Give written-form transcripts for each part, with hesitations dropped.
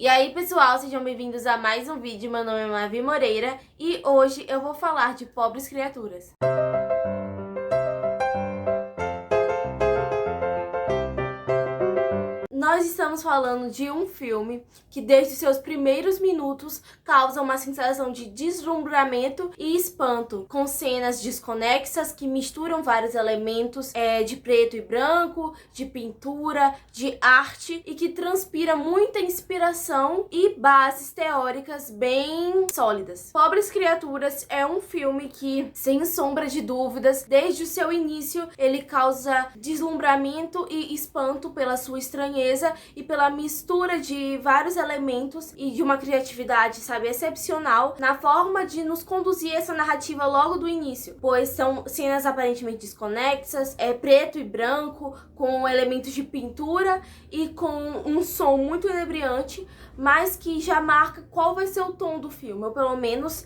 E aí, pessoal, sejam bem-vindos a mais um vídeo. Meu nome é Mavi Moreira e hoje eu vou falar de Pobres Criaturas. Nós estamos falando de um filme que desde seus primeiros minutos causa uma sensação de deslumbramento e espanto, com cenas desconexas que misturam vários elementos de preto e branco, de pintura, de arte e que transpira muita inspiração e bases teóricas bem sólidas. Pobres Criaturas é um filme que, sem sombra de dúvidas, desde o seu início ele causa deslumbramento e espanto pela sua estranheza e pela mistura de vários elementos e de uma criatividade, sabe, excepcional na forma de nos conduzir essa narrativa logo do início, pois são cenas aparentemente desconexas, preto e branco, com elementos de pintura e com um som muito inebriante, mas que já marca qual vai ser o tom do filme, ou pelo menos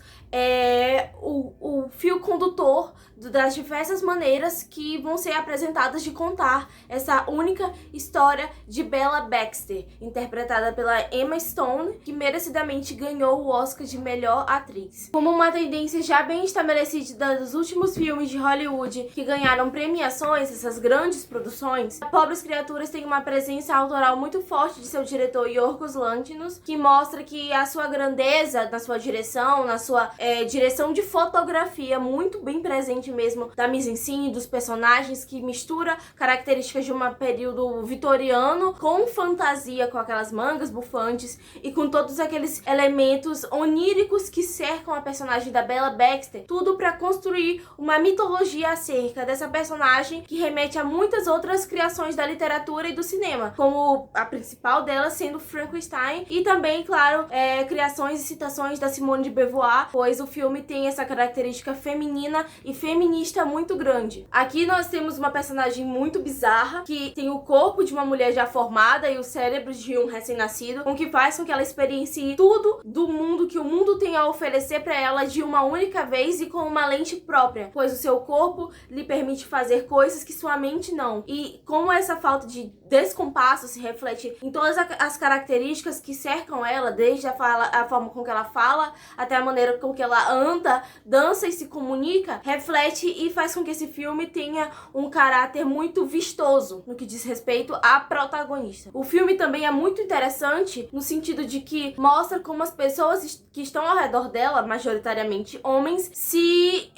o fio condutor das diversas maneiras que vão ser apresentadas de contar essa única história de Bella Baxter, interpretada pela Emma Stone, que merecidamente ganhou o Oscar de melhor atriz. Como uma tendência já bem estabelecida dos últimos filmes de Hollywood que ganharam premiações, essas grandes produções, Pobres Criaturas tem uma presença autoral muito forte de seu diretor Yorgos Lanthimos, que mostra que a sua grandeza na sua direção, na sua direção de fotografia, muito bem presente mesmo, da mise-en-scène, dos personagens, que mistura características de um período vitoriano com fantasia, com aquelas mangas bufantes e com todos aqueles elementos oníricos que cercam a personagem da Bella Baxter, tudo para construir uma mitologia acerca dessa personagem que remete a muitas outras criações da literatura e do cinema, como a principal delas sendo Frankenstein e também, claro, criações e citações da Simone de Beauvoir, pois o filme tem essa característica feminina e feminista muito grande. Aqui nós temos uma personagem muito bizarra, que tem o corpo de uma mulher já formada e o cérebro de um recém-nascido, o que faz com que ela experiencie tudo do mundo que o mundo tem a oferecer para ela de uma única vez e com uma lente própria, pois o seu corpo lhe permite fazer coisas que sua mente não. E como essa falta de descompasso se reflete em todas as características que cercam ela, desde a forma com que ela fala, até a maneira com que ela anda, dança e se comunica, reflete e faz com que esse filme tenha um caráter muito vistoso no que diz respeito à protagonista. O filme também é muito interessante no sentido de que mostra como as pessoas que estão ao redor dela, majoritariamente homens, se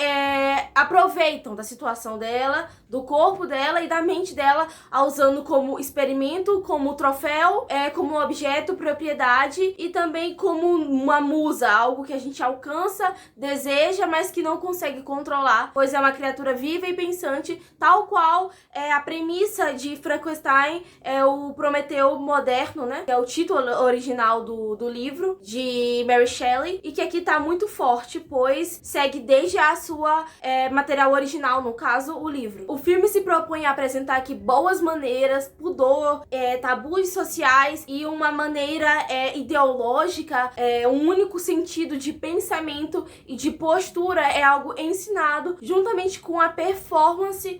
aproveitam da situação dela, do corpo dela e da mente dela, a usando como experimento, como troféu, como objeto, propriedade e também como uma musa, algo que a gente alcança, deseja, mas que não consegue controlar, pois é uma criatura viva e pensante, tal qual a premissa de Frankenstein, o Prometeu moderno, né? Que é o título original do livro de Mary Shelley, e que aqui tá muito forte, pois segue desde a sua material original, no caso, o livro. O filme se propõe a apresentar aqui boas maneiras, pudor, tabus sociais e uma maneira ideológica, um único sentido de pensamento e de postura é algo ensinado juntamente com a performance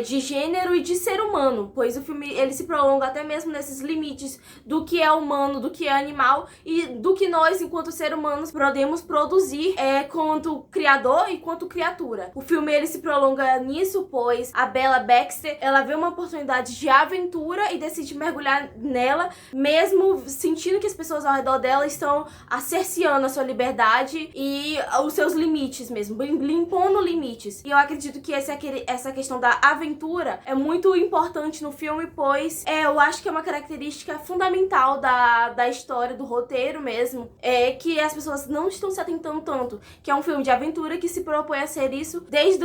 de gênero e de ser humano, pois o filme ele se prolonga até mesmo nesses limites do que é humano, do que é animal e do que nós, enquanto seres humanos, podemos produzir quanto criador e quanto criatura. O filme ele se prolonga nisso, pois a Bella Baxter, ela vê uma oportunidade de aventura e decide mergulhar nela, mesmo sentindo que as pessoas ao redor dela estão cerceando a sua liberdade e os seus limites mesmo, impondo limites. E eu acredito que essa questão da aventura é muito importante no filme, pois eu acho que é uma característica fundamental da história, do roteiro mesmo, que as pessoas não estão se atentando tanto, que é um filme de aventura que se propõe a ser isso desde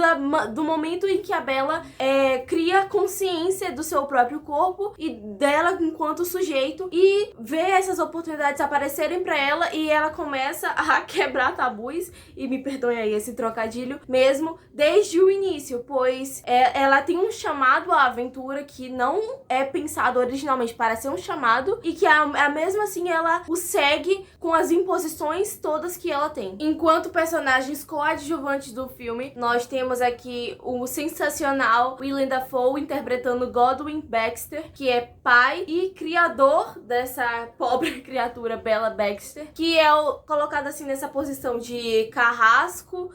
do momento em que a Bella cria consciência do seu próprio corpo e dela enquanto sujeito e vê essas oportunidades aparecerem pra ela e ela começa a quebrar tabus, e me perdoem aí esse trocadilho mesmo, desde o início, pois ela tem um chamado à aventura que não é pensado originalmente para ser um chamado e que mesmo assim ela o segue com as imposições todas que ela tem. Enquanto personagens coadjuvantes do filme, nós temos aqui o sensacional Willem Dafoe interpretando Godwin Baxter, Baxter, que é pai e criador dessa pobre criatura Bella Baxter, que é colocado assim nessa posição de carrasco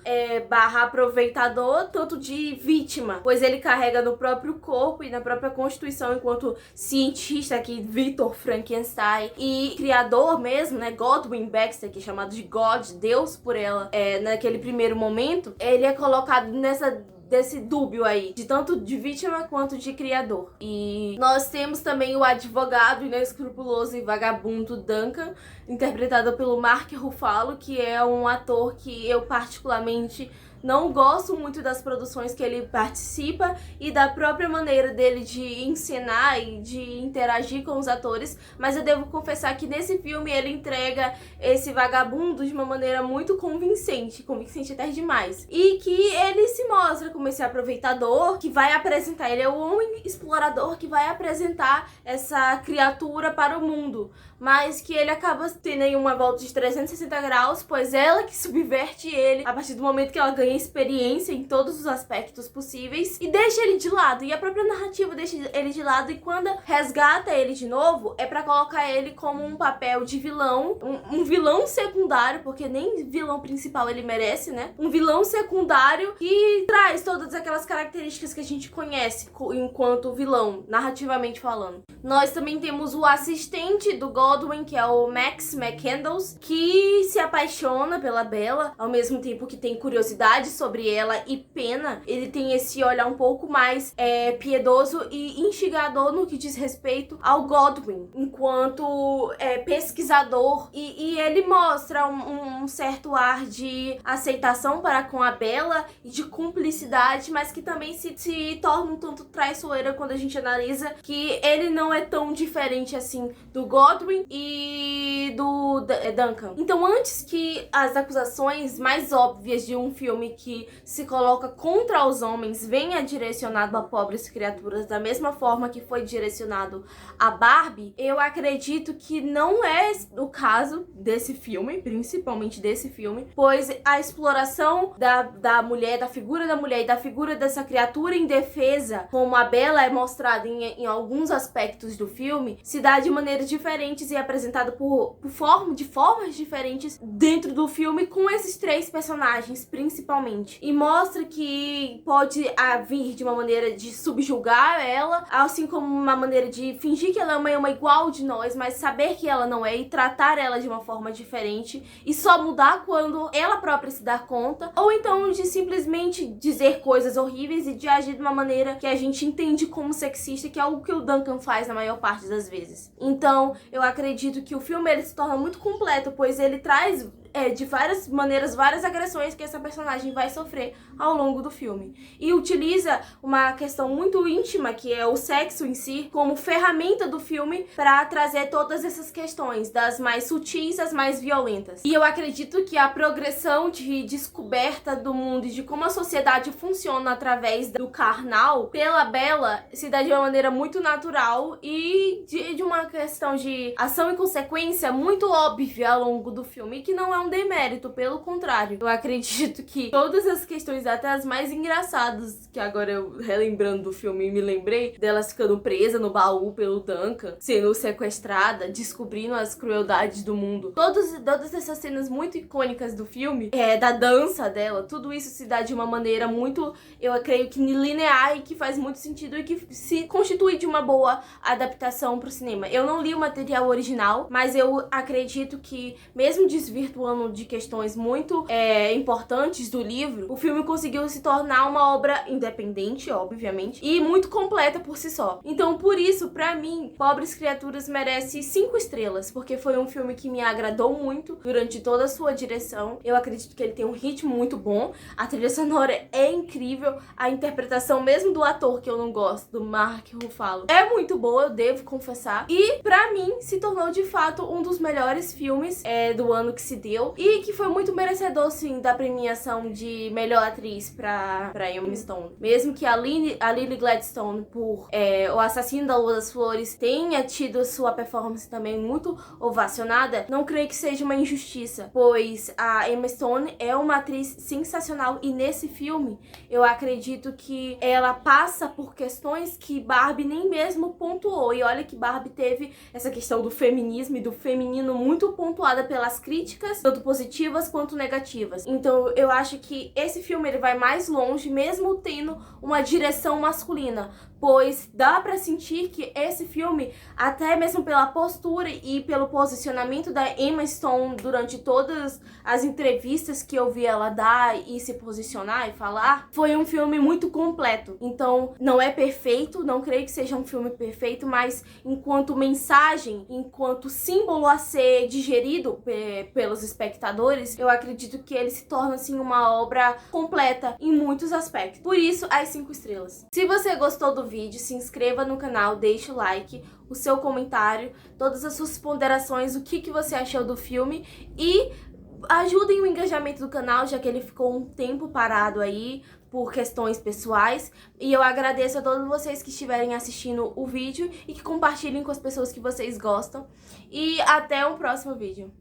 barra aproveitador, tanto de vítima, pois ele carrega no próprio corpo e na própria constituição enquanto cientista aqui, Victor Frankenstein, e criador mesmo, né, Godwin Baxter, que é chamado de God, Deus por ela, naquele primeiro momento, ele é colocado desse dúbio aí, de tanto de vítima quanto de criador. E nós temos também o advogado inescrupuloso e vagabundo Duncan, interpretado pelo Mark Ruffalo, que é um ator que eu particularmente não gosto muito das produções que ele participa e da própria maneira dele de encenar e de interagir com os atores, mas eu devo confessar que nesse filme ele entrega esse vagabundo de uma maneira muito convincente até demais. E que ele se mostra como esse aproveitador que vai apresentar, ele é o homem explorador que vai apresentar essa criatura para o mundo, mas que ele acaba tendo aí uma volta de 360 graus, pois ela que subverte ele a partir do momento que ela ganha experiência em todos os aspectos possíveis e deixa ele de lado, e a própria narrativa deixa ele de lado, e quando resgata ele de novo é pra colocar ele como um papel de vilão, um vilão secundário, porque nem vilão principal ele merece, né? Um vilão secundário que traz todas aquelas características que a gente conhece enquanto vilão, narrativamente falando. Nós também temos o assistente do Godwin, que é o Max McCandles, que se apaixona pela Bella, ao mesmo tempo que tem curiosidade sobre ela e pena. Ele tem esse olhar um pouco mais piedoso e instigador no que diz respeito ao Godwin, enquanto pesquisador, e ele mostra um certo ar de aceitação para com a Bella e de cumplicidade, mas que também se torna um tanto traiçoeira quando a gente analisa que ele não é tão diferente assim do Godwin e do Duncan. Então, antes que as acusações mais óbvias de um filme que se coloca contra os homens venha direcionado a pobres criaturas da mesma forma que foi direcionado a Barbie, eu acredito que não é o caso desse filme, principalmente desse filme, pois a exploração da mulher, da figura da mulher e da figura dessa criatura indefesa, como a Bella é mostrada em alguns aspectos do filme, se dá de maneiras diferentes e é apresentada de formas diferentes dentro do filme, com esses três personagens principalmente, e mostra que pode vir de uma maneira de subjugar ela, assim como uma maneira de fingir que ela é uma igual de nós, mas saber que ela não é, e tratar ela de uma forma diferente e só mudar quando ela própria se dá conta, ou então de simplesmente dizer coisas horríveis e de agir de uma maneira que a gente entende como sexista, que é algo que o Duncan faz na maior parte das vezes. Então, eu acredito que o filme ele se torna muito completo, pois ele traz de várias maneiras, várias agressões que essa personagem vai sofrer ao longo do filme. E utiliza uma questão muito íntima, que é o sexo em si, como ferramenta do filme para trazer todas essas questões, das mais sutis às mais violentas. E eu acredito que a progressão de descoberta do mundo e de como a sociedade funciona através do carnal, pela Bella, se dá de uma maneira muito natural e de uma questão de ação e consequência muito óbvia ao longo do filme, que não é um demérito, pelo contrário. Eu acredito que todas as questões, até as mais engraçadas, que agora eu relembrando do filme me lembrei, dela ficando presa no baú pelo Duncan, sendo sequestrada, descobrindo as crueldades do mundo. Todas essas cenas muito icônicas do filme, da dança dela, tudo isso se dá de uma maneira muito, eu creio que linear e que faz muito sentido e que se constitui de uma boa adaptação pro cinema. Eu não li o material original, mas eu acredito que, mesmo desvirtuando de questões muito importantes do livro, o filme conseguiu se tornar uma obra independente, obviamente, e muito completa por si só. Então, por isso, pra mim, Pobres Criaturas merece 5 estrelas, porque foi um filme que me agradou muito durante toda a sua direção. Eu acredito que ele tem um ritmo muito bom, a trilha sonora é incrível, a interpretação mesmo do ator que eu não gosto, do Mark Ruffalo, é muito boa, eu devo confessar, e pra mim se tornou de fato um dos melhores filmes do ano que se deu. deu e que foi muito merecedor, sim, da premiação de melhor atriz pra Emma Stone. Mesmo que a Lily Gladstone, por O Assassino da Lua das Flores, tenha tido sua performance também muito ovacionada, não creio que seja uma injustiça, pois a Emma Stone é uma atriz sensacional e nesse filme eu acredito que ela passa por questões que Barbie nem mesmo pontuou. E olha que Barbie teve essa questão do feminismo e do feminino muito pontuada pelas críticas, tanto positivas quanto negativas. Então eu acho que esse filme ele vai mais longe, mesmo tendo uma direção masculina, pois dá pra sentir que esse filme, até mesmo pela postura e pelo posicionamento da Emma Stone durante todas as entrevistas que eu vi ela dar e se posicionar e falar, foi um filme muito completo. Então, não é perfeito, não creio que seja um filme perfeito, mas enquanto mensagem, enquanto símbolo a ser digerido pelos espectadores, eu acredito que ele se torna, assim, uma obra completa em muitos aspectos. Por isso, as 5 estrelas. Se você gostou do vídeo, se inscreva no canal, deixe o like, o seu comentário, todas as suas ponderações, o que você achou do filme e ajudem o engajamento do canal, já que ele ficou um tempo parado aí por questões pessoais. E eu agradeço a todos vocês que estiverem assistindo o vídeo e que compartilhem com as pessoas que vocês gostam. E até o próximo vídeo.